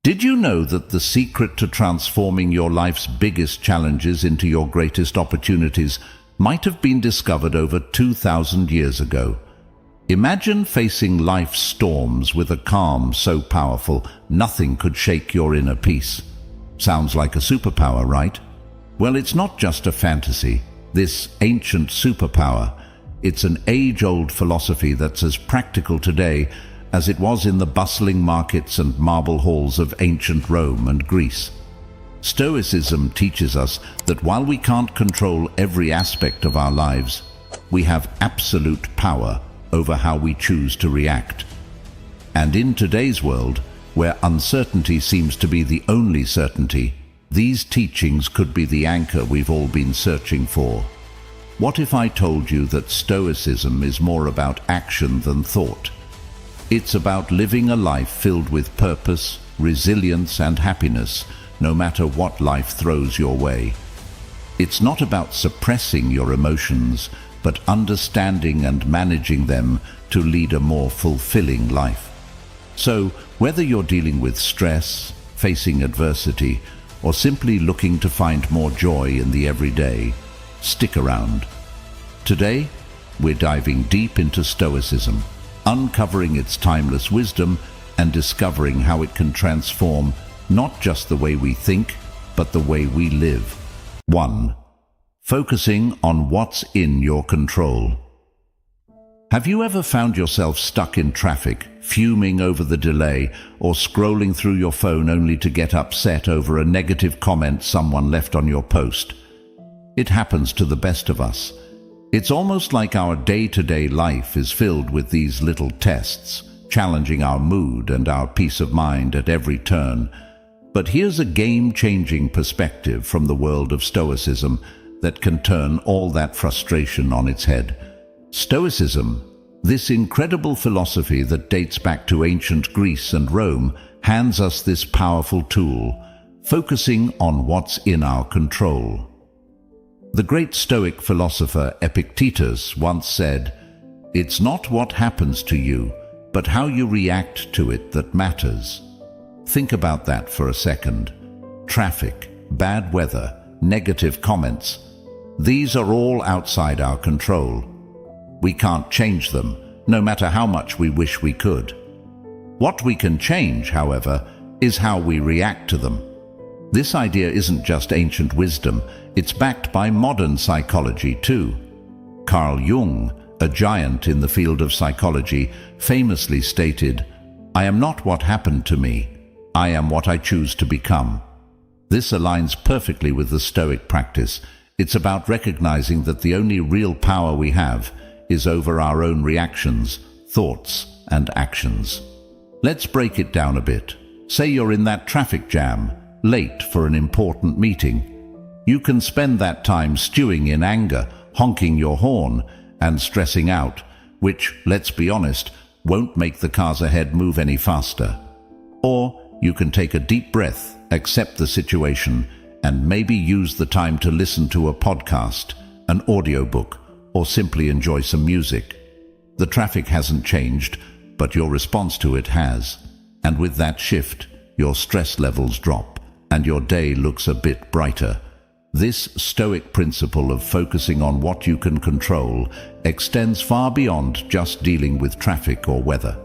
Did you know that the secret to transforming your life's biggest challenges into your greatest opportunities might have been discovered over 2,000 years ago? Imagine facing life's storms with a calm so powerful nothing could shake your inner peace. Sounds like a superpower, right? Well, it's not just a fantasy. This ancient superpower, it's an age-old philosophy that's as practical today as it was in the bustling markets and marble halls of ancient Rome and Greece. Stoicism teaches us that while we can't control every aspect of our lives, we have absolute power over how we choose to react. And in today's world, where uncertainty seems to be the only certainty, these teachings could be the anchor we've all been searching for. What if I told you that Stoicism is more about action than thought? It's about living a life filled with purpose, resilience, and happiness, no matter what life throws your way. It's not about suppressing your emotions, but understanding and managing them to lead a more fulfilling life. So, whether you're dealing with stress, facing adversity, or simply looking to find more joy in the everyday, stick around. Today, we're diving deep into Stoicism, uncovering its timeless wisdom and discovering how it can transform not just the way we think, but the way we live. 1. Focusing on what's in your control. Have you ever found yourself stuck in traffic, fuming over the delay, or scrolling through your phone only to get upset over a negative comment someone left on your post? It happens to the best of us. It's almost like our day-to-day life is filled with these little tests, challenging our mood and our peace of mind at every turn. But here's a game-changing perspective from the world of Stoicism that can turn all that frustration on its head. Stoicism, this incredible philosophy that dates back to ancient Greece and Rome, hands us this powerful tool, focusing on what's in our control. The great Stoic philosopher Epictetus once said, "It's not what happens to you, but how you react to it that matters." Think about that for a second. Traffic, bad weather, negative comments, these are all outside our control. We can't change them, no matter how much we wish we could. What we can change, however, is how we react to them. This idea isn't just ancient wisdom, it's backed by modern psychology too. Carl Jung, a giant in the field of psychology, famously stated, "I am not what happened to me, I am what I choose to become." This aligns perfectly with the Stoic practice. It's about recognizing that the only real power we have is over our own reactions, thoughts, and actions. Let's break it down a bit. Say you're in that traffic jam, late for an important meeting. You can spend that time stewing in anger, honking your horn, and stressing out, which, let's be honest, won't make the cars ahead move any faster. Or you can take a deep breath, accept the situation, and maybe use the time to listen to a podcast, an audiobook, or simply enjoy some music. The traffic hasn't changed, but your response to it has. And with that shift, your stress levels drop, and your day looks a bit brighter. This Stoic principle of focusing on what you can control extends far beyond just dealing with traffic or weather.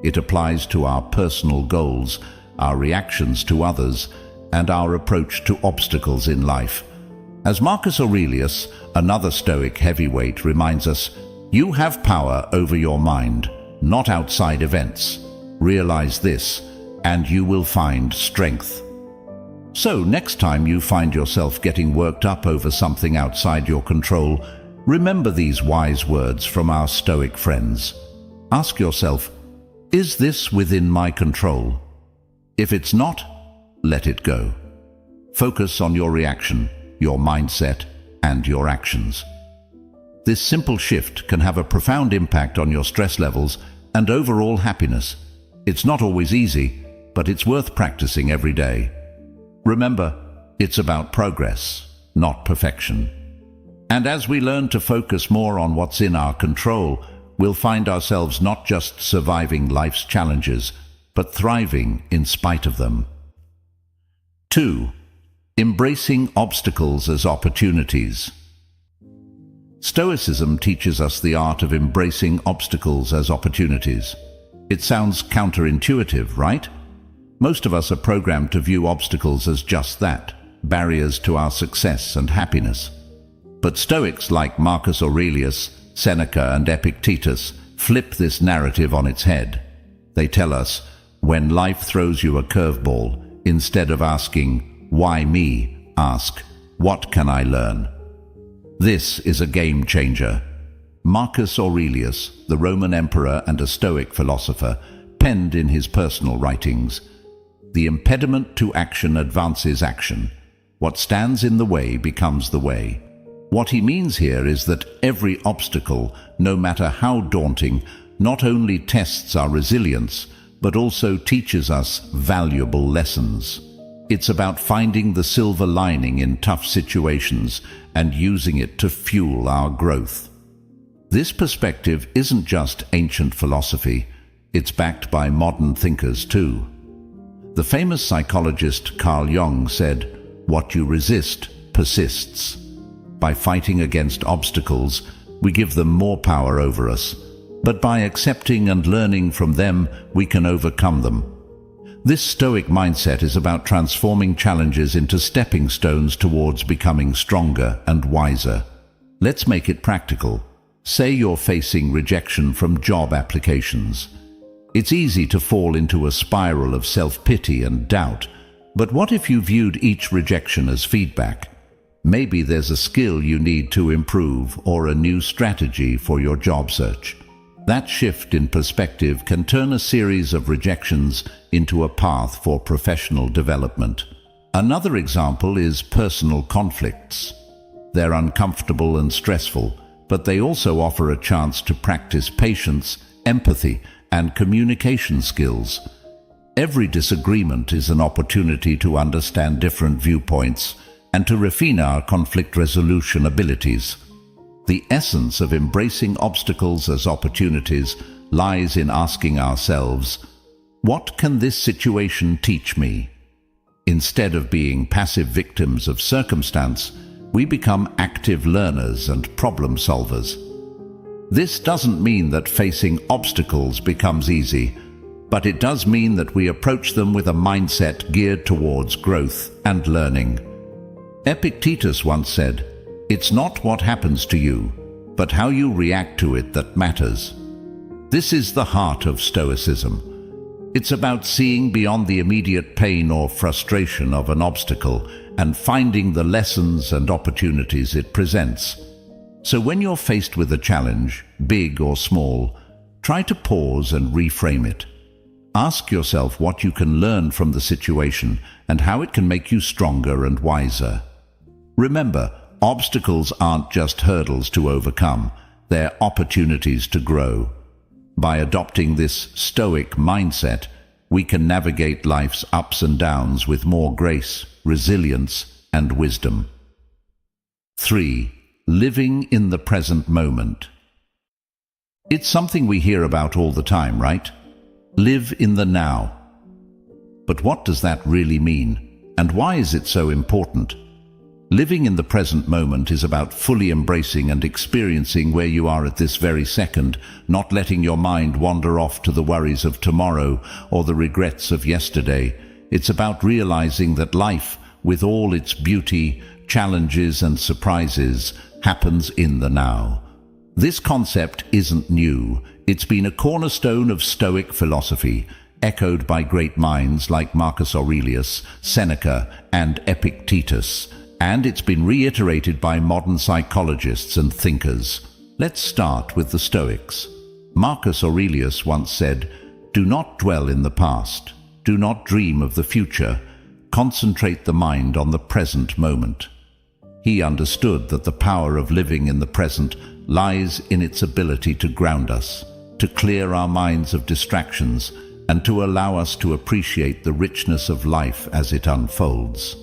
It applies to our personal goals, our reactions to others, and our approach to obstacles in life. As Marcus Aurelius, another Stoic heavyweight, reminds us, you have power over your mind, not outside events. Realize this, and you will find strength. So next time you find yourself getting worked up over something outside your control, remember these wise words from our Stoic friends. Ask yourself, is this within my control? If it's not, let it go. Focus on your reaction, your mindset, and your actions. This simple shift can have a profound impact on your stress levels and overall happiness. It's not always easy, but it's worth practicing every day. Remember, it's about progress, not perfection. And as we learn to focus more on what's in our control, we'll find ourselves not just surviving life's challenges, but thriving in spite of them. 2. Embracing obstacles as opportunities. Stoicism teaches us the art of embracing obstacles as opportunities. It sounds counterintuitive, right? Most of us are programmed to view obstacles as just that, barriers to our success and happiness. But Stoics like Marcus Aurelius, Seneca, and Epictetus flip this narrative on its head. They tell us, when life throws you a curveball, instead of asking, "Why me?" ask, "What can I learn?" This is a game changer. Marcus Aurelius, the Roman emperor and a Stoic philosopher, penned in his personal writings, "The impediment to action advances action. What stands in the way becomes the way." What he means here is that every obstacle, no matter how daunting, not only tests our resilience, but also teaches us valuable lessons. It's about finding the silver lining in tough situations and using it to fuel our growth. This perspective isn't just ancient philosophy, it's backed by modern thinkers too. The famous psychologist Carl Jung said, "What you resist persists." By fighting against obstacles, we give them more power over us, but by accepting and learning from them, we can overcome them. This Stoic mindset is about transforming challenges into stepping stones towards becoming stronger and wiser. Let's make it practical. Say you're facing rejection from job applications. It's easy to fall into a spiral of self-pity and doubt, but what if you viewed each rejection as feedback? Maybe there's a skill you need to improve or a new strategy for your job search. That shift in perspective can turn a series of rejections into a path for professional development. Another example is personal conflicts. They're uncomfortable and stressful, but they also offer a chance to practice patience, empathy, and communication skills. Every disagreement is an opportunity to understand different viewpoints and to refine our conflict resolution abilities. The essence of embracing obstacles as opportunities lies in asking ourselves, what can this situation teach me? Instead of being passive victims of circumstance, we become active learners and problem solvers. This doesn't mean that facing obstacles becomes easy, but it does mean that we approach them with a mindset geared towards growth and learning. Epictetus once said, "It's not what happens to you, but how you react to it that matters." This is the heart of Stoicism. It's about seeing beyond the immediate pain or frustration of an obstacle and finding the lessons and opportunities it presents. So when you're faced with a challenge, big or small, try to pause and reframe it. Ask yourself what you can learn from the situation and how it can make you stronger and wiser. Remember, obstacles aren't just hurdles to overcome, they're opportunities to grow. By adopting this Stoic mindset, we can navigate life's ups and downs with more grace, resilience, and wisdom. 3. Living in the present moment. It's something we hear about all the time, right? Live in the now. But what does that really mean? And why is it so important? Living in the present moment is about fully embracing and experiencing where you are at this very second, not letting your mind wander off to the worries of tomorrow or the regrets of yesterday. It's about realizing that life, with all its beauty, challenges and surprises, happens in the now. This concept isn't new. It's been a cornerstone of Stoic philosophy, echoed by great minds like Marcus Aurelius, Seneca, and Epictetus. And it's been reiterated by modern psychologists and thinkers. Let's start with the Stoics. Marcus Aurelius once said, "Do not dwell in the past. Do not dream of the future. Concentrate the mind on the present moment." He understood that the power of living in the present lies in its ability to ground us, to clear our minds of distractions, and to allow us to appreciate the richness of life as it unfolds.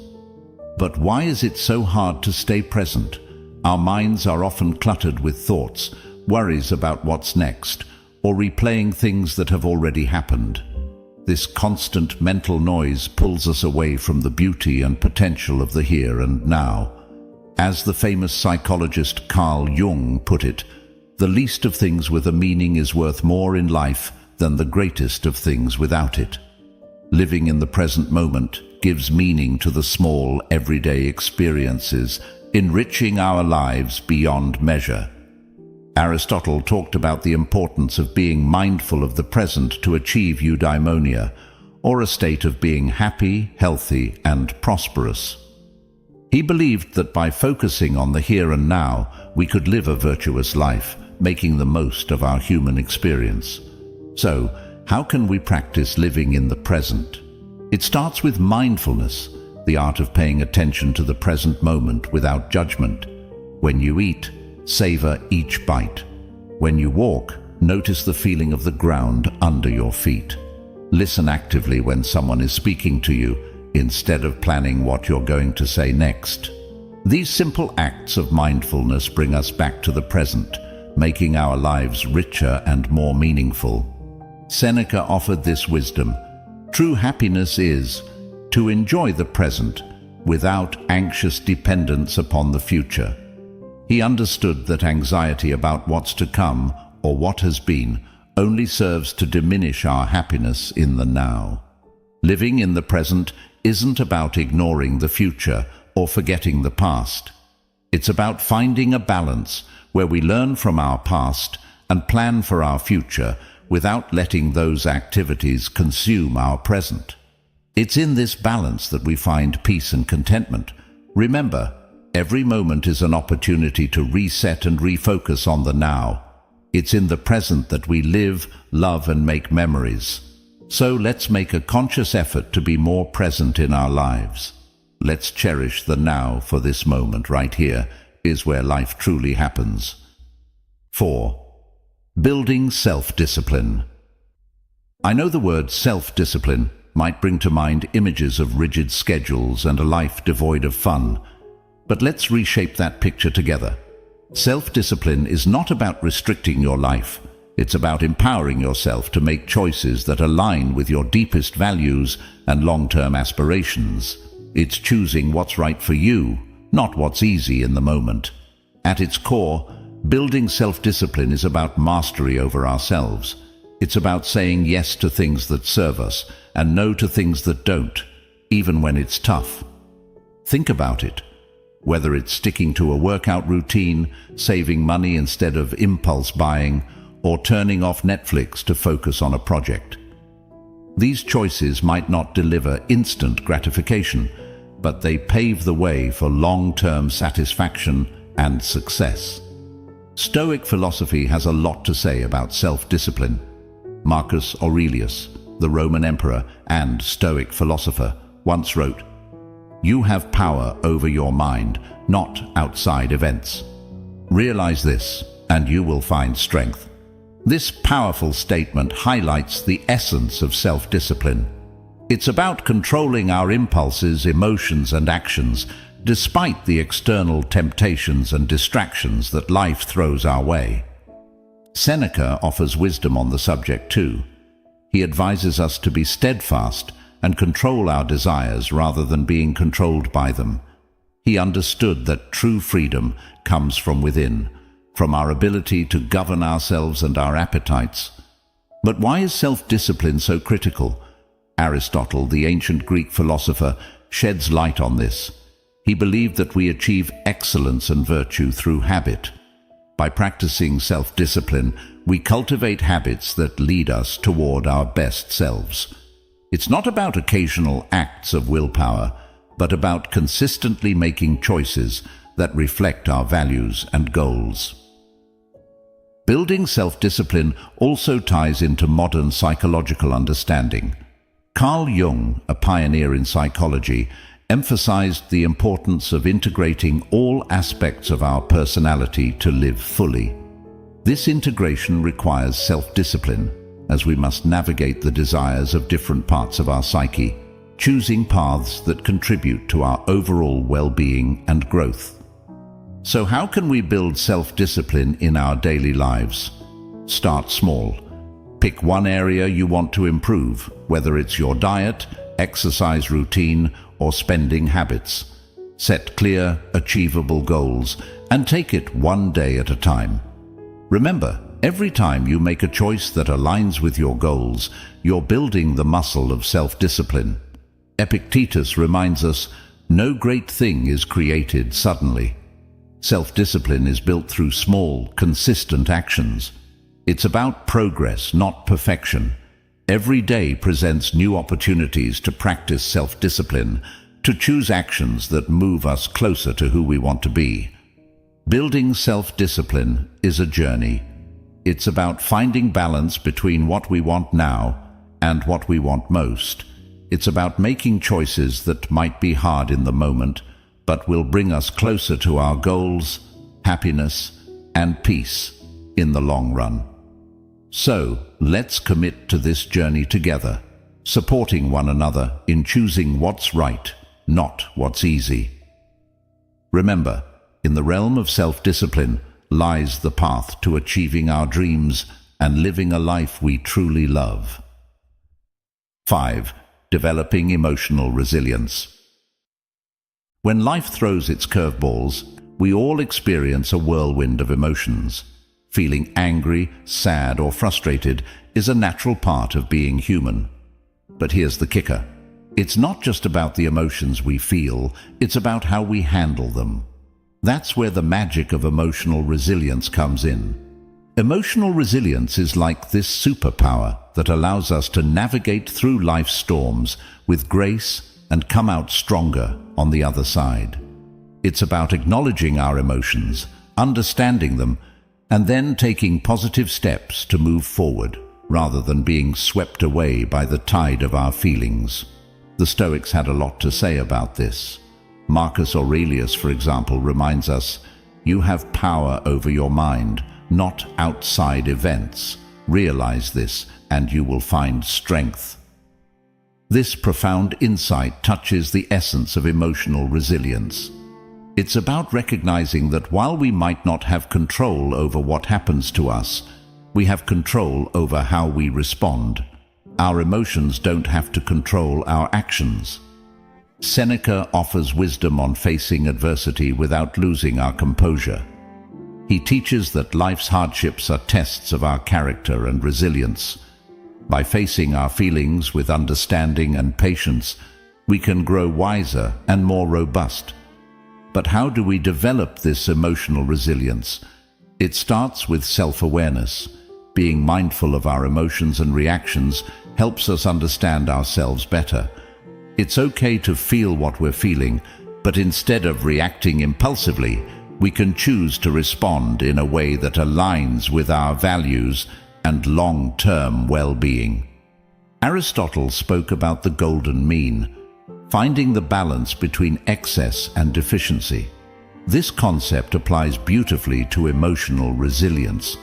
But why is it so hard to stay present? Our minds are often cluttered with thoughts, worries about what's next, or replaying things that have already happened. This constant mental noise pulls us away from the beauty and potential of the here and now. As the famous psychologist Carl Jung put it, the least of things with a meaning is worth more in life than the greatest of things without it. Living in the present moment gives meaning to the small, everyday experiences, enriching our lives beyond measure. Aristotle talked about the importance of being mindful of the present to achieve eudaimonia, or a state of being happy, healthy, and prosperous. He believed that by focusing on the here and now, we could live a virtuous life, making the most of our human experience. So, how can we practice living in the present? It starts with mindfulness, the art of paying attention to the present moment without judgment. When you eat, savor each bite. When you walk, notice the feeling of the ground under your feet. Listen actively when someone is speaking to you, instead of planning what you're going to say next. These simple acts of mindfulness bring us back to the present, making our lives richer and more meaningful. Seneca offered this wisdom: true happiness is to enjoy the present without anxious dependence upon the future. He understood that anxiety about what's to come or what has been only serves to diminish our happiness in the now. Living in the present isn't about ignoring the future or forgetting the past. It's about finding a balance where we learn from our past and plan for our future without letting those activities consume our present. It's in this balance that we find peace and contentment. Remember, every moment is an opportunity to reset and refocus on the now. It's in the present that we live, love, and make memories. So let's make a conscious effort to be more present in our lives. Let's cherish the now, for this moment right here is where life truly happens. 4. Building self-discipline. I know the word self-discipline might bring to mind images of rigid schedules and a life devoid of fun, but let's reshape that picture together. Self-discipline is not about restricting your life. It's about empowering yourself to make choices that align with your deepest values and long-term aspirations. It's choosing what's right for you, not what's easy in the moment. At its core, building self-discipline is about mastery over ourselves. It's about saying yes to things that serve us and no to things that don't, even when it's tough. Think about it. Whether it's sticking to a workout routine, saving money instead of impulse buying, or turning off Netflix to focus on a project. These choices might not deliver instant gratification, but they pave the way for long-term satisfaction and success. Stoic philosophy has a lot to say about self-discipline. Marcus Aurelius, the Roman emperor and Stoic philosopher, once wrote, "You have power over your mind, not outside events. Realize this, and you will find strength." This powerful statement highlights the essence of self-discipline. It's about controlling our impulses, emotions, and actions, despite the external temptations and distractions that life throws our way. Seneca offers wisdom on the subject too. He advises us to be steadfast and control our desires rather than being controlled by them. He understood that true freedom comes from within, from our ability to govern ourselves and our appetites. But why is self-discipline so critical? Aristotle, the ancient Greek philosopher, sheds light on this. He believed that we achieve excellence and virtue through habit. By practicing self-discipline, we cultivate habits that lead us toward our best selves. It's not about occasional acts of willpower, but about consistently making choices that reflect our values and goals. Building self-discipline also ties into modern psychological understanding. Carl Jung, a pioneer in psychology, emphasized the importance of integrating all aspects of our personality to live fully. This integration requires self-discipline, as we must navigate the desires of different parts of our psyche, choosing paths that contribute to our overall well-being and growth. So how can we build self-discipline in our daily lives? Start small. Pick one area you want to improve, whether it's your diet, exercise routine, or spending habits. Set clear, achievable goals and take it one day at a time. Remember, every time you make a choice that aligns with your goals, you're building the muscle of self-discipline. Epictetus reminds us, no great thing is created suddenly. Self-discipline is built through small, consistent actions. It's about progress, not perfection. Every day presents new opportunities to practice self-discipline, to choose actions that move us closer to who we want to be. Building self-discipline is a journey. It's about finding balance between what we want now and what we want most. It's about making choices that might be hard in the moment, but will bring us closer to our goals, happiness, and peace in the long run. So, let's commit to this journey together, supporting one another in choosing what's right, not what's easy. Remember, in the realm of self-discipline lies the path to achieving our dreams and living a life we truly love. 5. Developing emotional resilience. When life throws its curveballs, we all experience a whirlwind of emotions. Feeling angry, sad, or frustrated is a natural part of being human. But here's the kicker. It's not just about the emotions we feel, it's about how we handle them. That's where the magic of emotional resilience comes in. Emotional resilience is like this superpower that allows us to navigate through life's storms with grace and come out stronger on the other side. It's about acknowledging our emotions, understanding them, and then taking positive steps to move forward, rather than being swept away by the tide of our feelings. The Stoics had a lot to say about this. Marcus Aurelius, for example, reminds us, "You have power over your mind, not outside events. Realize this, and you will find strength." This profound insight touches the essence of emotional resilience. It's about recognizing that while we might not have control over what happens to us, we have control over how we respond. Our emotions don't have to control our actions. Seneca offers wisdom on facing adversity without losing our composure. He teaches that life's hardships are tests of our character and resilience. By facing our feelings with understanding and patience, we can grow wiser and more robust. But how do we develop this emotional resilience? It starts with self-awareness. Being mindful of our emotions and reactions helps us understand ourselves better. It's okay to feel what we're feeling, but instead of reacting impulsively, we can choose to respond in a way that aligns with our values and long-term well-being. Aristotle spoke about the golden mean, finding the balance between excess and deficiency. This concept applies beautifully to emotional resilience.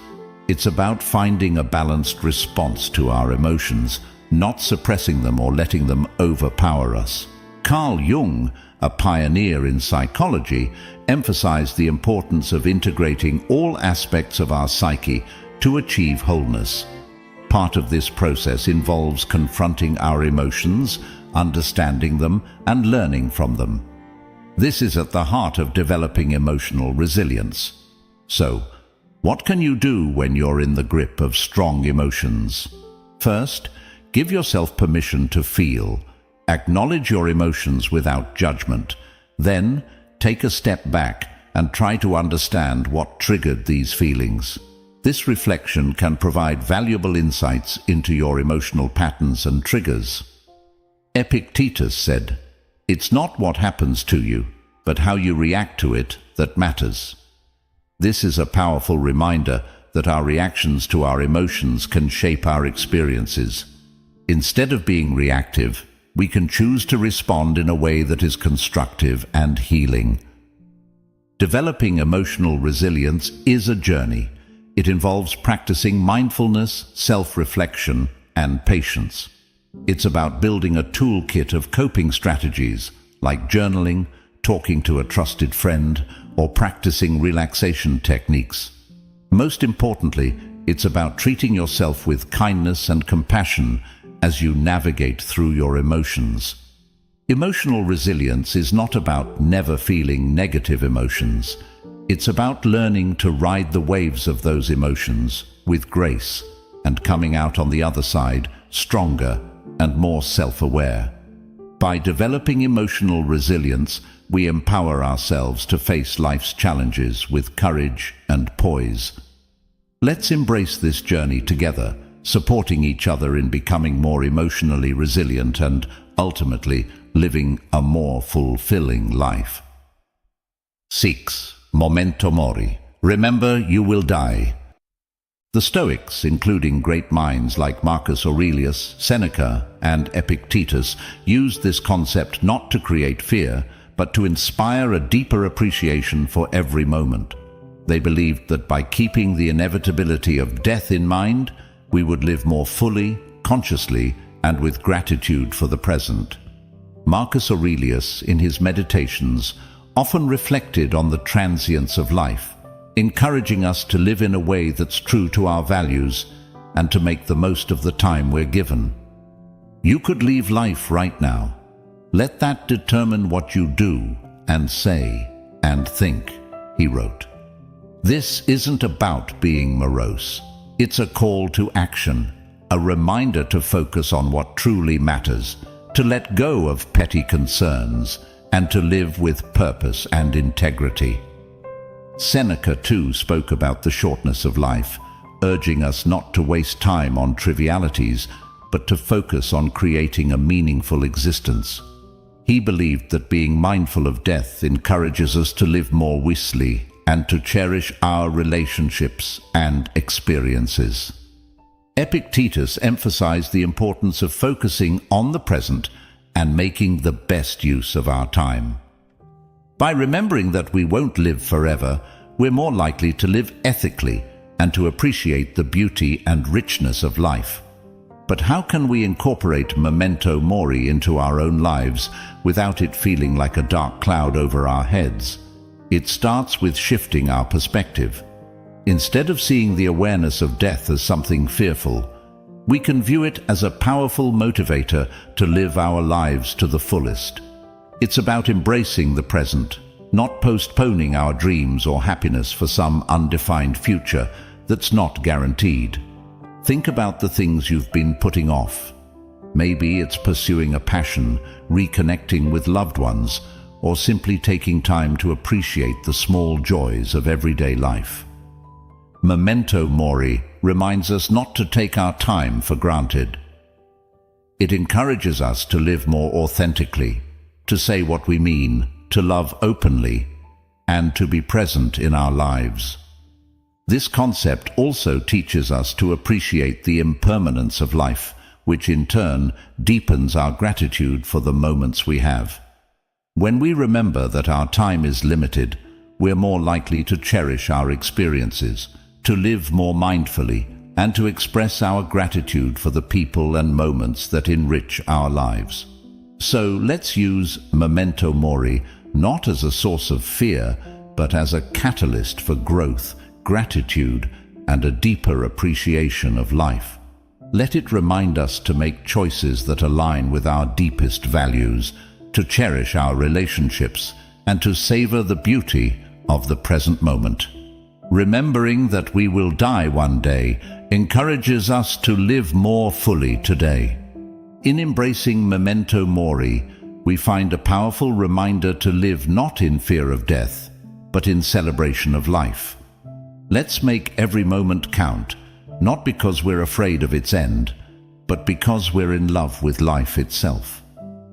It's about finding a balanced response to our emotions, not suppressing them or letting them overpower us. Carl Jung, a pioneer in psychology, emphasized the importance of integrating all aspects of our psyche to achieve wholeness. Part of this process involves confronting our emotions, understanding them, and learning from them. This is at the heart of developing emotional resilience. So, what can you do when you're in the grip of strong emotions? First, give yourself permission to feel. Acknowledge your emotions without judgment. Then, take a step back and try to understand what triggered these feelings. This reflection can provide valuable insights into your emotional patterns and triggers. Epictetus said, "It's not what happens to you, but how you react to it that matters." This is a powerful reminder that our reactions to our emotions can shape our experiences. Instead of being reactive, we can choose to respond in a way that is constructive and healing. Developing emotional resilience is a journey. It involves practicing mindfulness, self-reflection, and patience. It's about building a toolkit of coping strategies like journaling, talking to a trusted friend, or practicing relaxation techniques. Most importantly, It's about treating yourself with kindness and compassion as you navigate through your emotions. Emotional resilience is not about never feeling negative emotions. It's about learning to ride the waves of those emotions with grace and coming out on the other side stronger and more self-aware. By developing emotional resilience, we empower ourselves to face life's challenges with courage and poise. Let's embrace this journey together, supporting each other in becoming more emotionally resilient and, ultimately, living a more fulfilling life. 6. Memento mori. Remember, you will die. The Stoics, including great minds like Marcus Aurelius, Seneca, and Epictetus, used this concept not to create fear, but to inspire a deeper appreciation for every moment. They believed that by keeping the inevitability of death in mind, we would live more fully, consciously, and with gratitude for the present. Marcus Aurelius, in his meditations, often reflected on the transience of life, encouraging us to live in a way that's true to our values and to make the most of the time we're given. You could leave life right now. Let that determine what you do and say and think, he wrote. This isn't about being morose. It's a call to action, a reminder to focus on what truly matters, to let go of petty concerns, and to live with purpose and integrity. Seneca, too, spoke about the shortness of life, urging us not to waste time on trivialities, but to focus on creating a meaningful existence. He believed that being mindful of death encourages us to live more wisely and to cherish our relationships and experiences. Epictetus emphasized the importance of focusing on the present and making the best use of our time. By remembering that we won't live forever, we're more likely to live ethically and to appreciate the beauty and richness of life. But how can we incorporate memento mori into our own lives without it feeling like a dark cloud over our heads? It starts with shifting our perspective. Instead of seeing the awareness of death as something fearful, we can view it as a powerful motivator to live our lives to the fullest. It's about embracing the present, not postponing our dreams or happiness for some undefined future that's not guaranteed. Think about the things you've been putting off. Maybe it's pursuing a passion, reconnecting with loved ones, or simply taking time to appreciate the small joys of everyday life. Memento mori reminds us not to take our time for granted. It encourages us to live more authentically, to say what we mean, to love openly, and to be present in our lives. This concept also teaches us to appreciate the impermanence of life, which in turn deepens our gratitude for the moments we have. When we remember that our time is limited, we're more likely to cherish our experiences, to live more mindfully, and to express our gratitude for the people and moments that enrich our lives. So let's use memento mori not as a source of fear, but as a catalyst for growth, gratitude, and a deeper appreciation of life. Let it remind us to make choices that align with our deepest values, to cherish our relationships, and to savor the beauty of the present moment. Remembering that we will die one day encourages us to live more fully today. In embracing memento mori, we find a powerful reminder to live not in fear of death, but in celebration of life. Let's make every moment count, not because we're afraid of its end, but because we're in love with life itself.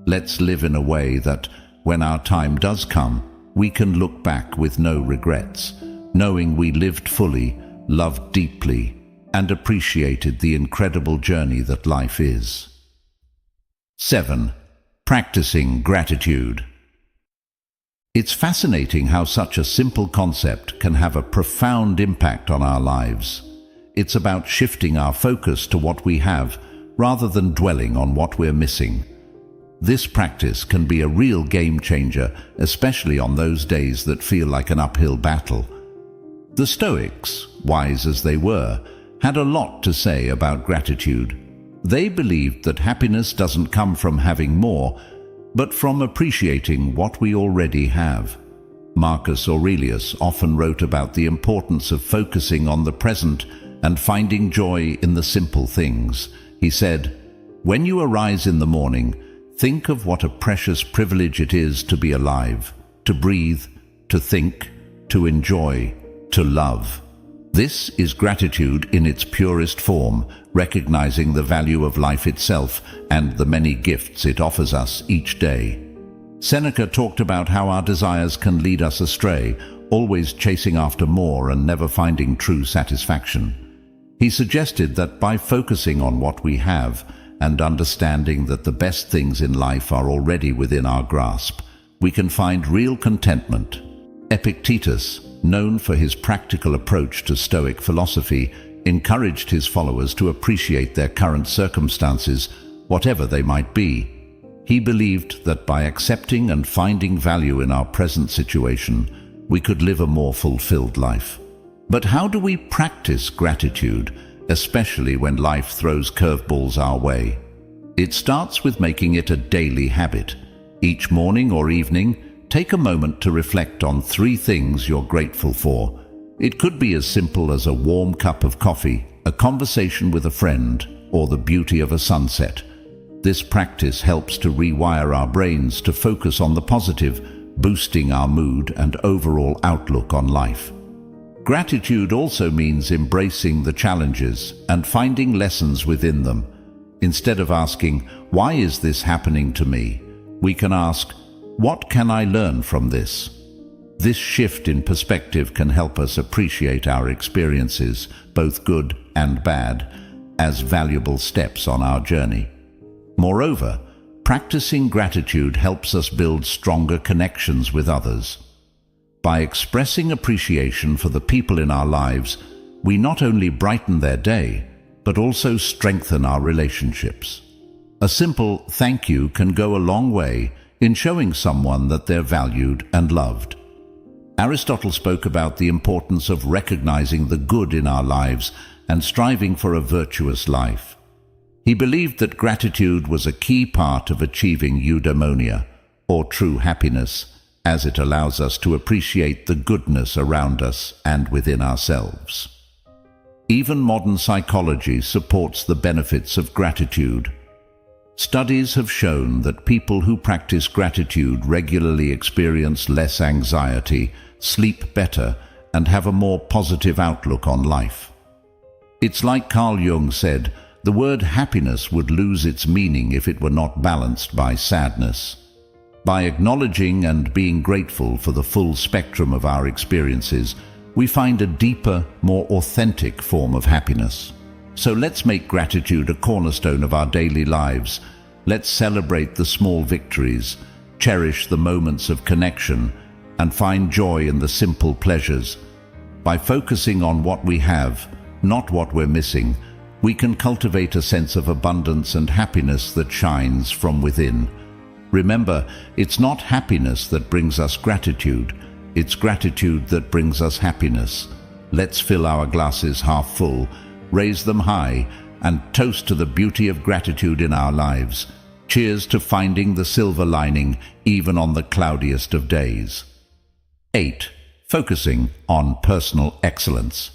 Let's live in a way that, when our time does come, we can look back with no regrets, knowing we lived fully, loved deeply, and appreciated the incredible journey that life is. 7. Practicing gratitude. It's fascinating how such a simple concept can have a profound impact on our lives. It's about shifting our focus to what we have rather than dwelling on what we're missing. This practice can be a real game changer, especially on those days that feel like an uphill battle. The Stoics, wise as they were, had a lot to say about gratitude. They believed that happiness doesn't come from having more, but from appreciating what we already have. Marcus Aurelius often wrote about the importance of focusing on the present and finding joy in the simple things. He said, "When you arise in the morning, think of what a precious privilege it is to be alive, to breathe, to think, to enjoy, to love." This is gratitude in its purest form, recognizing the value of life itself and the many gifts it offers us each day. Seneca talked about how our desires can lead us astray, always chasing after more and never finding true satisfaction. He suggested that by focusing on what we have and understanding that the best things in life are already within our grasp, we can find real contentment. Epictetus, known for his practical approach to Stoic philosophy, encouraged his followers to appreciate their current circumstances, whatever they might be. He believed that by accepting and finding value in our present situation, we could live a more fulfilled life. But how do we practice gratitude, especially when life throws curveballs our way? It starts with making it a daily habit. Each morning or evening, take a moment to reflect on 3 things you're grateful for. It could be as simple as a warm cup of coffee, a conversation with a friend, or the beauty of a sunset. This practice helps to rewire our brains to focus on the positive, boosting our mood and overall outlook on life. Gratitude also means embracing the challenges and finding lessons within them. Instead of asking, "Why is this happening to me?" we can ask, "What can I learn from this?" This shift in perspective can help us appreciate our experiences, both good and bad, as valuable steps on our journey. Moreover, practicing gratitude helps us build stronger connections with others. By expressing appreciation for the people in our lives, we not only brighten their day, but also strengthen our relationships. A simple thank you can go a long way in showing someone that they're valued and loved. Aristotle spoke about the importance of recognizing the good in our lives and striving for a virtuous life. He believed that gratitude was a key part of achieving eudaimonia, or true happiness, as it allows us to appreciate the goodness around us and within ourselves. Even modern psychology supports the benefits of gratitude. Studies have shown that people who practice gratitude regularly experience less anxiety, sleep better, and have a more positive outlook on life. It's like Carl Jung said, the word happiness would lose its meaning if it were not balanced by sadness. By acknowledging and being grateful for the full spectrum of our experiences, we find a deeper, more authentic form of happiness. So let's make gratitude a cornerstone of our daily lives. Let's celebrate the small victories, cherish the moments of connection, and find joy in the simple pleasures. By focusing on what we have, not what we're missing, we can cultivate a sense of abundance and happiness that shines from within. Remember, it's not happiness that brings us gratitude, it's gratitude that brings us happiness. Let's fill our glasses half full, raise them high, and toast to the beauty of gratitude in our lives. Cheers to finding the silver lining even on the cloudiest of days. 8. Focusing on personal excellence.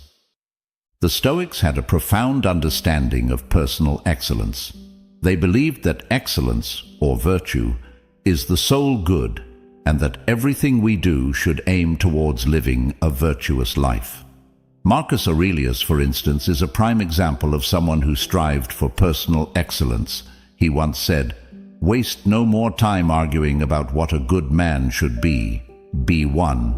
The Stoics had a profound understanding of personal excellence. They believed that excellence, or virtue, is the sole good, and that everything we do should aim towards living a virtuous life. Marcus Aurelius, for instance, is a prime example of someone who strived for personal excellence. He once said, "Waste no more time arguing about what a good man should be one."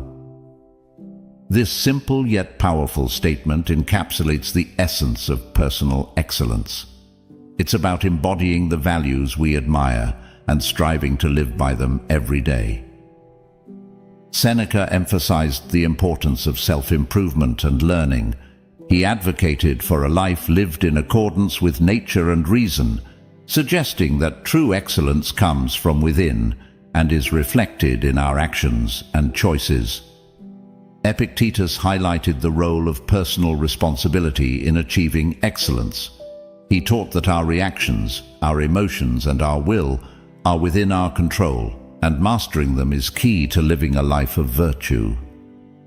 This simple yet powerful statement encapsulates the essence of personal excellence. It's about embodying the values we admire and striving to live by them every day. Seneca emphasized the importance of self-improvement and learning. He advocated for a life lived in accordance with nature and reason, suggesting that true excellence comes from within and is reflected in our actions and choices. Epictetus highlighted the role of personal responsibility in achieving excellence. He taught that our reactions, our emotions, and our will are within our control, and mastering them is key to living a life of virtue.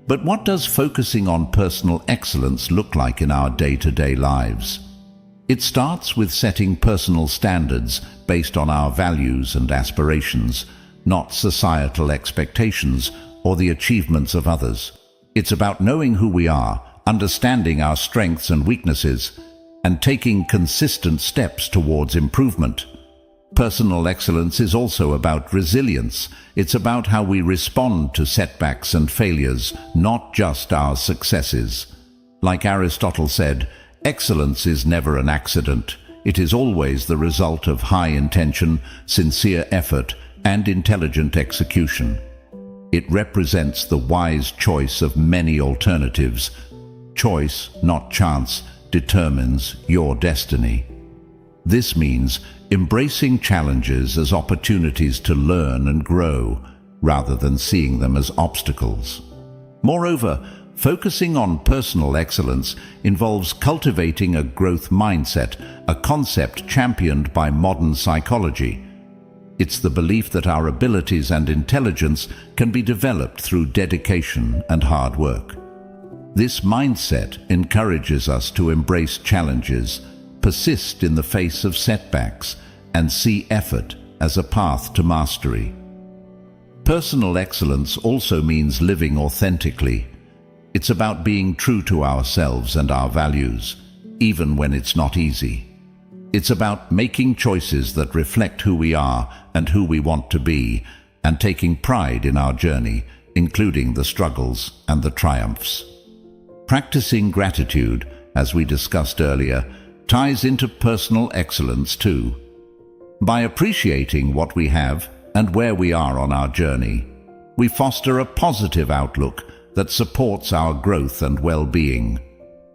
But what does focusing on personal excellence look like in our day-to-day lives? It starts with setting personal standards based on our values and aspirations, not societal expectations or the achievements of others. It's about knowing who we are, understanding our strengths and weaknesses, and taking consistent steps towards improvement. Personal excellence is also about resilience. It's about how we respond to setbacks and failures, not just our successes. Like Aristotle said, excellence is never an accident. It is always the result of high intention, sincere effort, and intelligent execution. It represents the wise choice of many alternatives. Choice, not chance, determines your destiny. This means embracing challenges as opportunities to learn and grow, rather than seeing them as obstacles. Moreover, focusing on personal excellence involves cultivating a growth mindset, a concept championed by modern psychology. It's the belief that our abilities and intelligence can be developed through dedication and hard work. This mindset encourages us to embrace challenges, persist in the face of setbacks, and see effort as a path to mastery. Personal excellence also means living authentically. It's about being true to ourselves and our values, even when it's not easy. It's about making choices that reflect who we are and who we want to be, and taking pride in our journey, including the struggles and the triumphs. Practicing gratitude, as we discussed earlier, ties into personal excellence too. By appreciating what we have and where we are on our journey, we foster a positive outlook that supports our growth and well-being.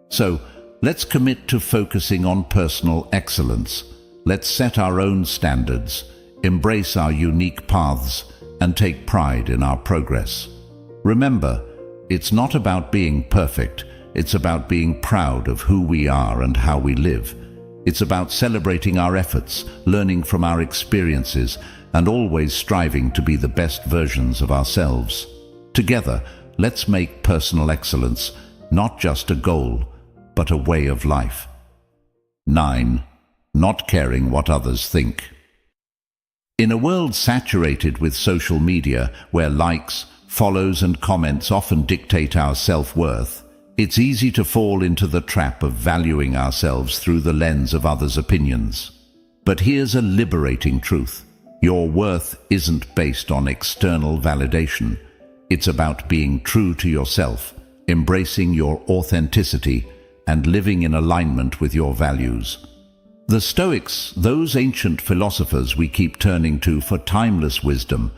So, let's commit to focusing on personal excellence. Let's set our own standards, embrace our unique paths, and take pride in our progress. Remember, it's not about being perfect, it's about being proud of who we are and how we live. It's about celebrating our efforts, learning from our experiences, and always striving to be the best versions of ourselves. Together, let's make personal excellence not just a goal, but a way of life. 9. Not caring what others think. In a world saturated with social media, where likes, follows, and comments often dictate our self-worth, it's easy to fall into the trap of valuing ourselves through the lens of others' opinions. But here's a liberating truth. Your worth isn't based on external validation. It's about being true to yourself, embracing your authenticity, and living in alignment with your values. The Stoics, those ancient philosophers we keep turning to for timeless wisdom,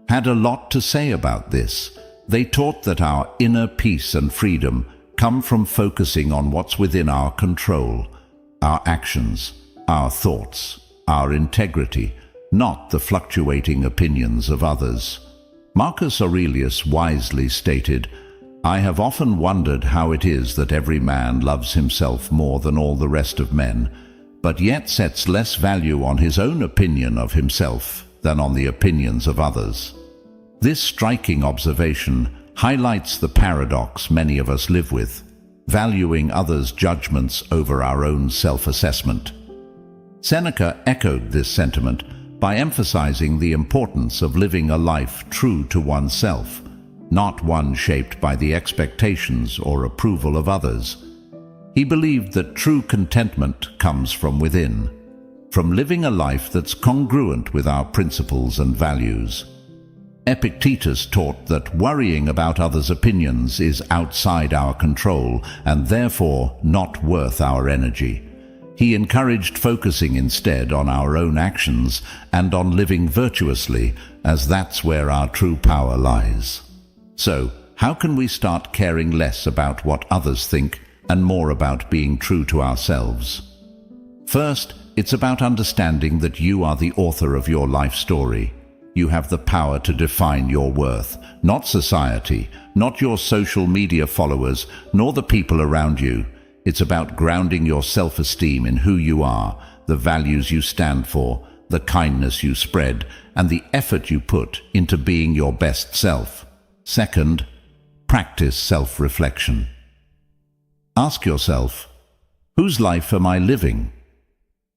had a lot to say about this. They taught that our inner peace and freedom come from focusing on what's within our control, our actions, our thoughts, our integrity, not the fluctuating opinions of others. Marcus Aurelius wisely stated, "I have often wondered how it is that every man loves himself more than all the rest of men, but yet sets less value on his own opinion of himself than on the opinions of others." This striking observation highlights the paradox many of us live with, valuing others' judgments over our own self-assessment. Seneca echoed this sentiment by emphasizing the importance of living a life true to oneself, not one shaped by the expectations or approval of others. He believed that true contentment comes from within, from living a life that's congruent with our principles and values. Epictetus taught that worrying about others' opinions is outside our control and therefore not worth our energy. He encouraged focusing instead on our own actions and on living virtuously, as that's where our true power lies. So, how can we start caring less about what others think and more about being true to ourselves? First, it's about understanding that you are the author of your life story. You have the power to define your worth, not society, not your social media followers, nor the people around you. It's about grounding your self-esteem in who you are, the values you stand for, the kindness you spread, and the effort you put into being your best self. Second, practice self-reflection. Ask yourself, whose life am I living?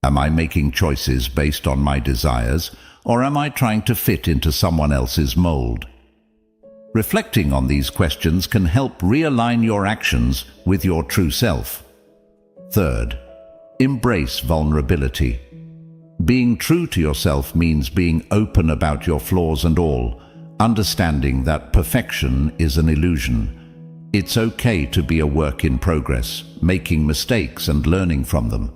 Am I making choices based on my desires, or am I trying to fit into someone else's mold? Reflecting on these questions can help realign your actions with your true self. Third, embrace vulnerability. Being true to yourself means being open about your flaws and all, understanding that perfection is an illusion. It's okay to be a work in progress, making mistakes and learning from them.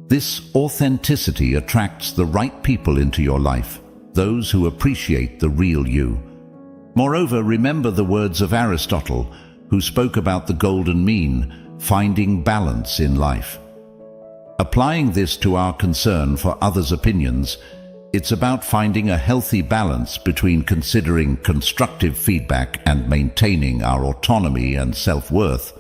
This authenticity attracts the right people into your life, those who appreciate the real you. Moreover, remember the words of Aristotle, who spoke about the golden mean, finding balance in life. Applying this to our concern for others' opinions, it's about finding a healthy balance between considering constructive feedback and maintaining our autonomy and self-worth.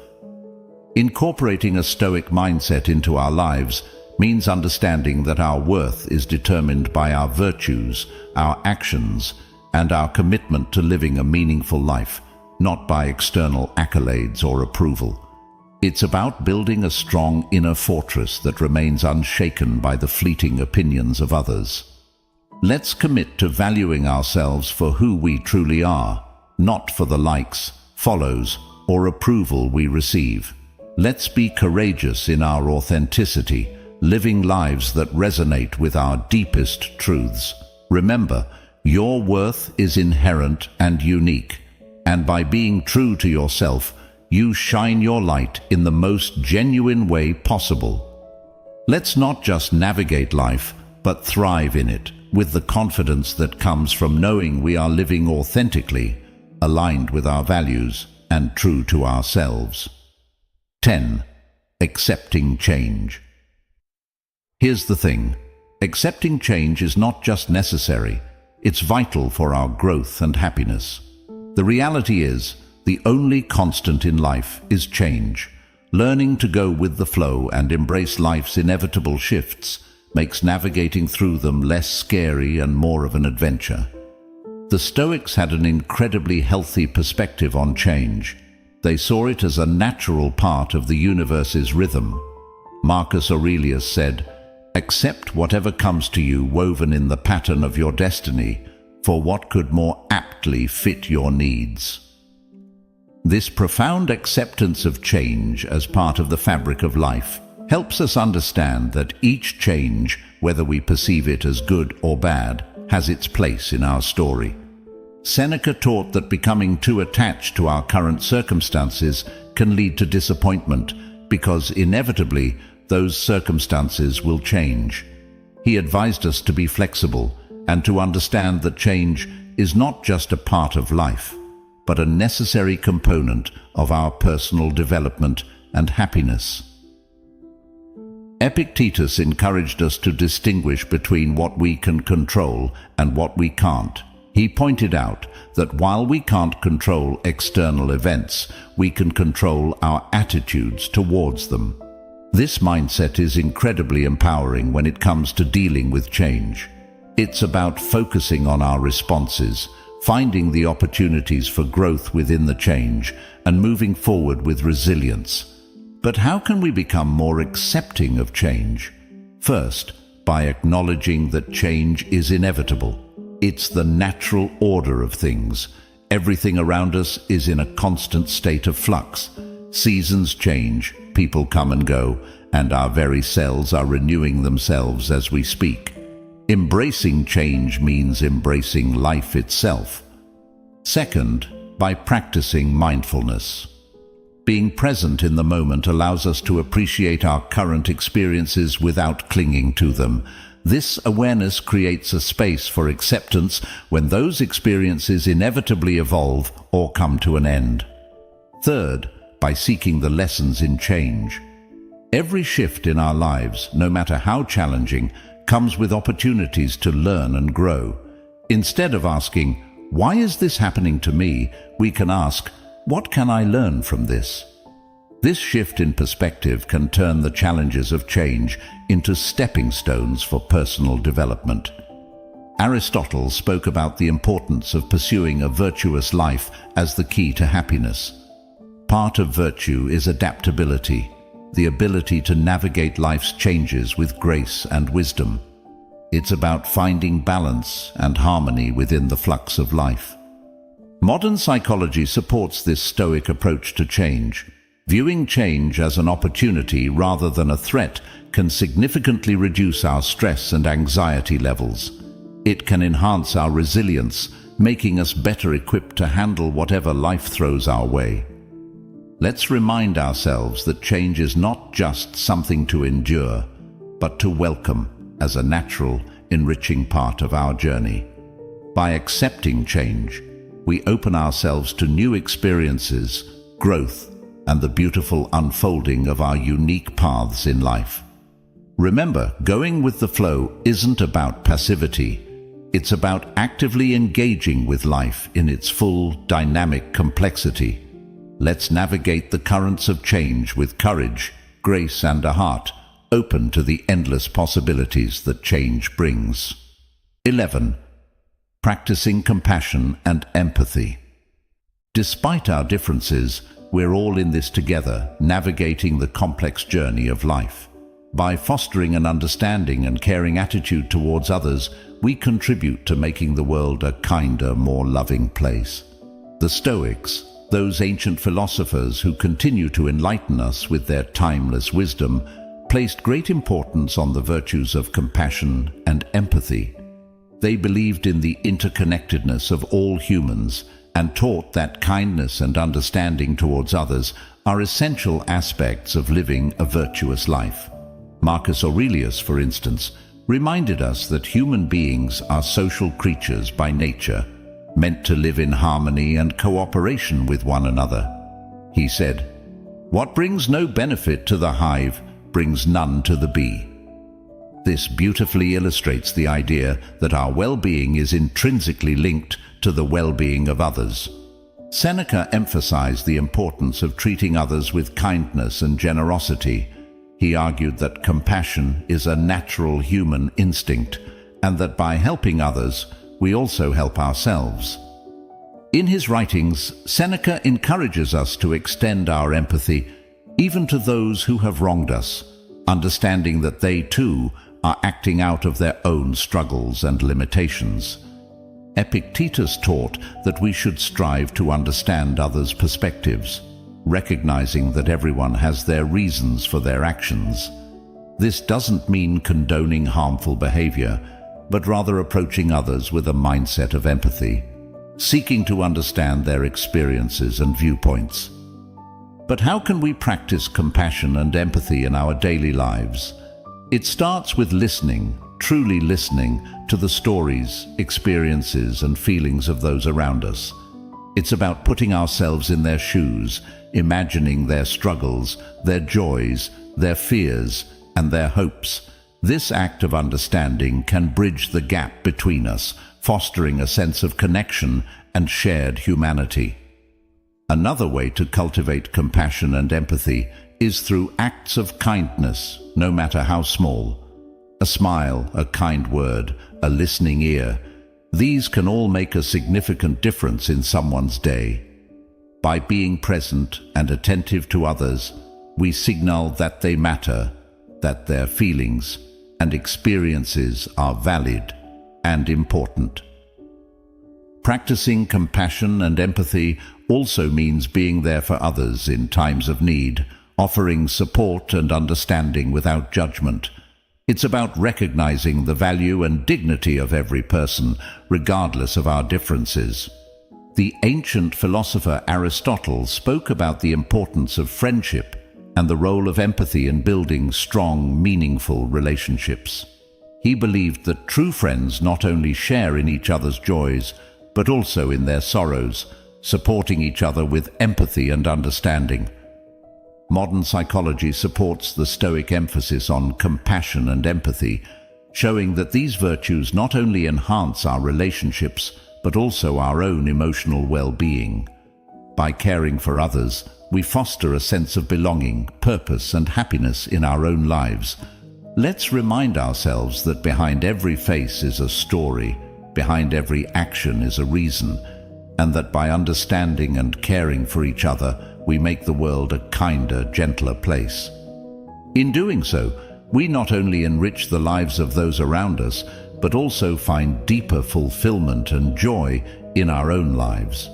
Incorporating a Stoic mindset into our lives means understanding that our worth is determined by our virtues, our actions, and our commitment to living a meaningful life, not by external accolades or approval. It's about building a strong inner fortress that remains unshaken by the fleeting opinions of others. Let's commit to valuing ourselves for who we truly are, not for the likes, follows, or approval we receive. Let's be courageous in our authenticity, living lives that resonate with our deepest truths. Remember, your worth is inherent and unique, and by being true to yourself, you shine your light in the most genuine way possible. Let's not just navigate life, but thrive in it, with the confidence that comes from knowing we are living authentically, aligned with our values, and true to ourselves. 10. Accepting change. Here's the thing. Accepting change is not just necessary, it's vital for our growth and happiness. The reality is, the only constant in life is change. Learning to go with the flow and embrace life's inevitable shifts makes navigating through them less scary and more of an adventure. The Stoics had an incredibly healthy perspective on change. They saw it as a natural part of the universe's rhythm. Marcus Aurelius said, "Accept whatever comes to you woven in the pattern of your destiny, for what could more aptly fit your needs?" This profound acceptance of change as part of the fabric of life helps us understand that each change, whether we perceive it as good or bad, has its place in our story. Seneca taught that becoming too attached to our current circumstances can lead to disappointment, because inevitably those circumstances will change. He advised us to be flexible and to understand that change is not just a part of life, but a necessary component of our personal development and happiness. Epictetus encouraged us to distinguish between what we can control and what we can't. He pointed out that while we can't control external events, we can control our attitudes towards them. This mindset is incredibly empowering when it comes to dealing with change. It's about focusing on our responses, finding the opportunities for growth within the change, and moving forward with resilience. But how can we become more accepting of change? First, by acknowledging that change is inevitable. It's the natural order of things. Everything around us is in a constant state of flux. Seasons change, people come and go, and our very selves are renewing themselves as we speak. Embracing change means embracing life itself. Second, by practicing mindfulness. Being present in the moment allows us to appreciate our current experiences without clinging to them. This awareness creates a space for acceptance when those experiences inevitably evolve or come to an end. Third, by seeking the lessons in change. Every shift in our lives, no matter how challenging, comes with opportunities to learn and grow. Instead of asking, "Why is this happening to me?" we can ask, "What can I learn from this?" This shift in perspective can turn the challenges of change into stepping stones for personal development. Aristotle spoke about the importance of pursuing a virtuous life as the key to happiness. Part of virtue is adaptability, the ability to navigate life's changes with grace and wisdom. It's about finding balance and harmony within the flux of life. Modern psychology supports this Stoic approach to change. Viewing change as an opportunity rather than a threat can significantly reduce our stress and anxiety levels. It can enhance our resilience, making us better equipped to handle whatever life throws our way. Let's remind ourselves that change is not just something to endure, but to welcome as a natural, enriching part of our journey. By accepting change, we open ourselves to new experiences, growth, and the beautiful unfolding of our unique paths in life. Remember, going with the flow isn't about passivity. It's about actively engaging with life in its full, dynamic complexity. Let's navigate the currents of change with courage, grace, and a heart open to the endless possibilities that change brings. 11. Practicing compassion and empathy. Despite our differences, we're all in this together, navigating the complex journey of life. By fostering an understanding and caring attitude towards others, we contribute to making the world a kinder, more loving place. The Stoics, those ancient philosophers who continue to enlighten us with their timeless wisdom, placed great importance on the virtues of compassion and empathy. They believed in the interconnectedness of all humans and taught that kindness and understanding towards others are essential aspects of living a virtuous life. Marcus Aurelius, for instance, reminded us that human beings are social creatures by nature, meant to live in harmony and cooperation with one another. He said, "What brings no benefit to the hive brings none to the bee." This beautifully illustrates the idea that our well-being is intrinsically linked to the well-being of others. Seneca emphasized the importance of treating others with kindness and generosity. He argued that compassion is a natural human instinct, and that by helping others, we also help ourselves. In his writings, Seneca encourages us to extend our empathy even to those who have wronged us, understanding that they too are acting out of their own struggles and limitations. Epictetus taught that we should strive to understand others' perspectives, recognizing that everyone has their reasons for their actions. This doesn't mean condoning harmful behavior, but rather approaching others with a mindset of empathy, seeking to understand their experiences and viewpoints. But how can we practice compassion and empathy in our daily lives? It starts with listening, truly listening to the stories, experiences, and feelings of those around us. It's about putting ourselves in their shoes, imagining their struggles, their joys, their fears, and their hopes. This act of understanding can bridge the gap between us, fostering a sense of connection and shared humanity. Another way to cultivate compassion and empathy is through acts of kindness, no matter how small. A smile, a kind word, a listening ear, these can all make a significant difference in someone's day. By being present and attentive to others, we signal that they matter, that their feelings and experiences are valid and important. Practicing compassion and empathy also means being there for others in times of need, offering support and understanding without judgment. It's about recognizing the value and dignity of every person, regardless of our differences. The ancient philosopher Aristotle spoke about the importance of friendship and the role of empathy in building strong, meaningful relationships. He believed that true friends not only share in each other's joys, but also in their sorrows, supporting each other with empathy and understanding. Modern psychology supports the Stoic emphasis on compassion and empathy, showing that these virtues not only enhance our relationships, but also our own emotional well-being. By caring for others, we foster a sense of belonging, purpose, and happiness in our own lives. Let's remind ourselves that behind every face is a story, behind every action is a reason, and that by understanding and caring for each other, we make the world a kinder, gentler place. In doing so, we not only enrich the lives of those around us, but also find deeper fulfillment and joy in our own lives.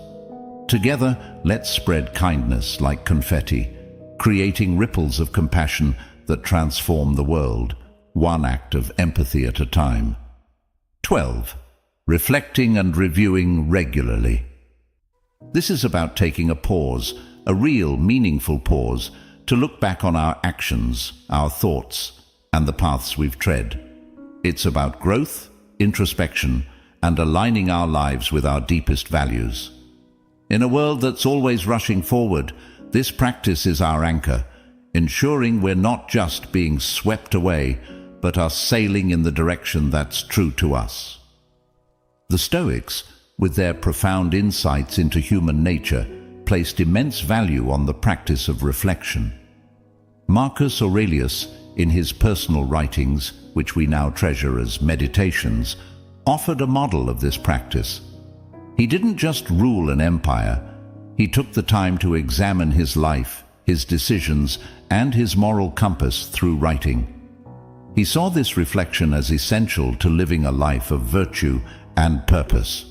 Together, let's spread kindness like confetti, creating ripples of compassion that transform the world, one act of empathy at a time. 12. Reflecting and reviewing regularly. This is about taking a pause, a real, meaningful pause, to look back on our actions, our thoughts, and the paths we've tread. It's about growth, introspection, and aligning our lives with our deepest values. In a world that's always rushing forward, this practice is our anchor, ensuring we're not just being swept away, but are sailing in the direction that's true to us. The Stoics, with their profound insights into human nature, placed immense value on the practice of reflection. Marcus Aurelius, in his personal writings, which we now treasure as meditations, offered a model of this practice. He didn't just rule an empire, he took the time to examine his life, his decisions, and his moral compass through writing. He saw this reflection as essential to living a life of virtue and purpose.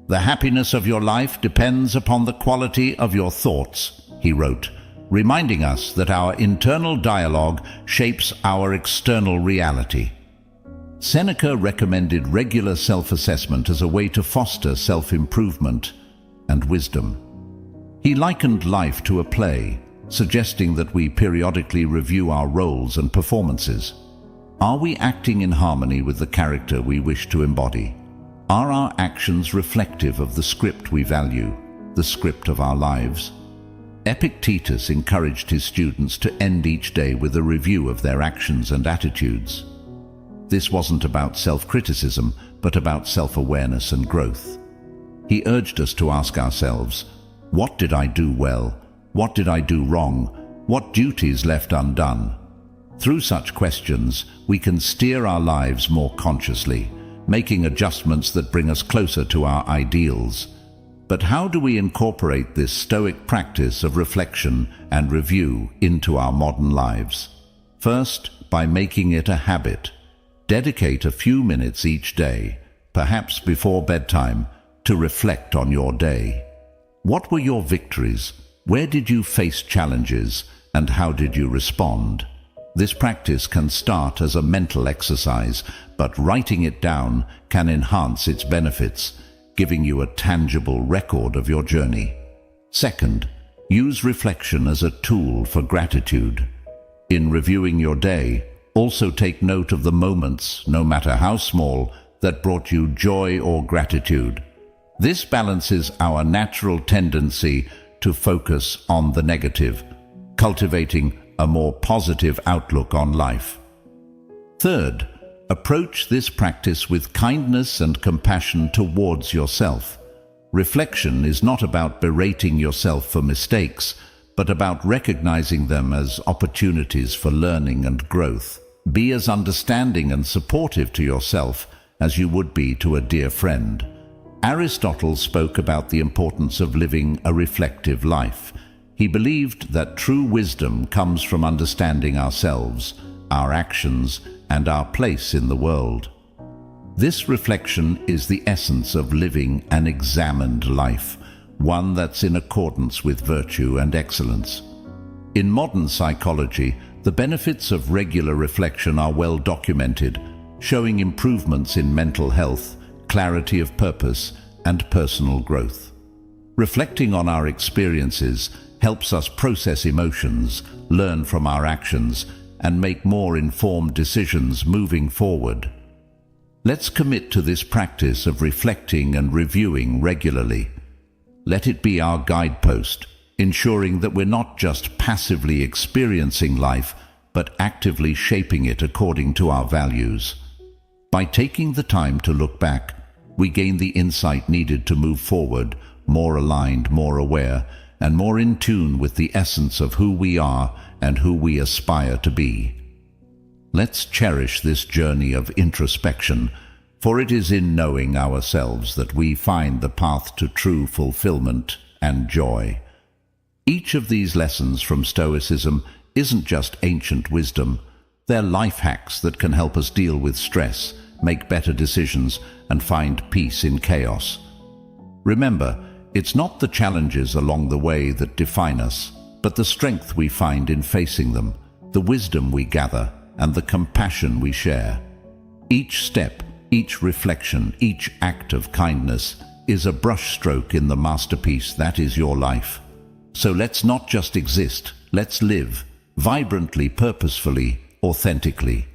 "The happiness of your life depends upon the quality of your thoughts," he wrote, reminding us that our internal dialogue shapes our external reality. Seneca recommended regular self-assessment as a way to foster self-improvement and wisdom. He likened life to a play, suggesting that we periodically review our roles and performances. Are we acting in harmony with the character we wish to embody? Are our actions reflective of the script we value, the script of our lives? Epictetus encouraged his students to end each day with a review of their actions and attitudes. This wasn't about self-criticism, but about self-awareness and growth. He urged us to ask ourselves, what did I do well? What did I do wrong? What duties left undone? Through such questions, we can steer our lives more consciously, making adjustments that bring us closer to our ideals. But how do we incorporate this Stoic practice of reflection and review into our modern lives? First, by making it a habit. Dedicate a few minutes each day, perhaps before bedtime, to reflect on your day. What were your victories? Where did you face challenges? And how did you respond? This practice can start as a mental exercise, but writing it down can enhance its benefits, giving you a tangible record of your journey. Second, use reflection as a tool for gratitude. In reviewing your day, also take note of the moments, no matter how small, that brought you joy or gratitude. This balances our natural tendency to focus on the negative, cultivating a more positive outlook on life. Third, approach this practice with kindness and compassion towards yourself. Reflection is not about berating yourself for mistakes, but about recognizing them as opportunities for learning and growth. Be as understanding and supportive to yourself as you would be to a dear friend. Aristotle spoke about the importance of living a reflective life. He believed that true wisdom comes from understanding ourselves, our actions, and our place in the world. This reflection is the essence of living an examined life, one that's in accordance with virtue and excellence. In modern psychology, the benefits of regular reflection are well documented, showing improvements in mental health, clarity of purpose, and personal growth. Reflecting on our experiences helps us process emotions, learn from our actions, and make more informed decisions moving forward. Let's commit to this practice of reflecting and reviewing regularly. Let it be our guidepost, ensuring that we're not just passively experiencing life, but actively shaping it according to our values. By taking the time to look back, we gain the insight needed to move forward, more aligned, more aware, and more in tune with the essence of who we are and who we aspire to be. Let's cherish this journey of introspection, for it is in knowing ourselves that we find the path to true fulfillment and joy. Each of these lessons from Stoicism isn't just ancient wisdom. They're life hacks that can help us deal with stress, make better decisions, and find peace in chaos. Remember, it's not the challenges along the way that define us, but the strength we find in facing them, the wisdom we gather, and the compassion we share. Each step, each reflection, each act of kindness is a brushstroke in the masterpiece that is your life. So let's not just exist, let's live, vibrantly, purposefully, authentically.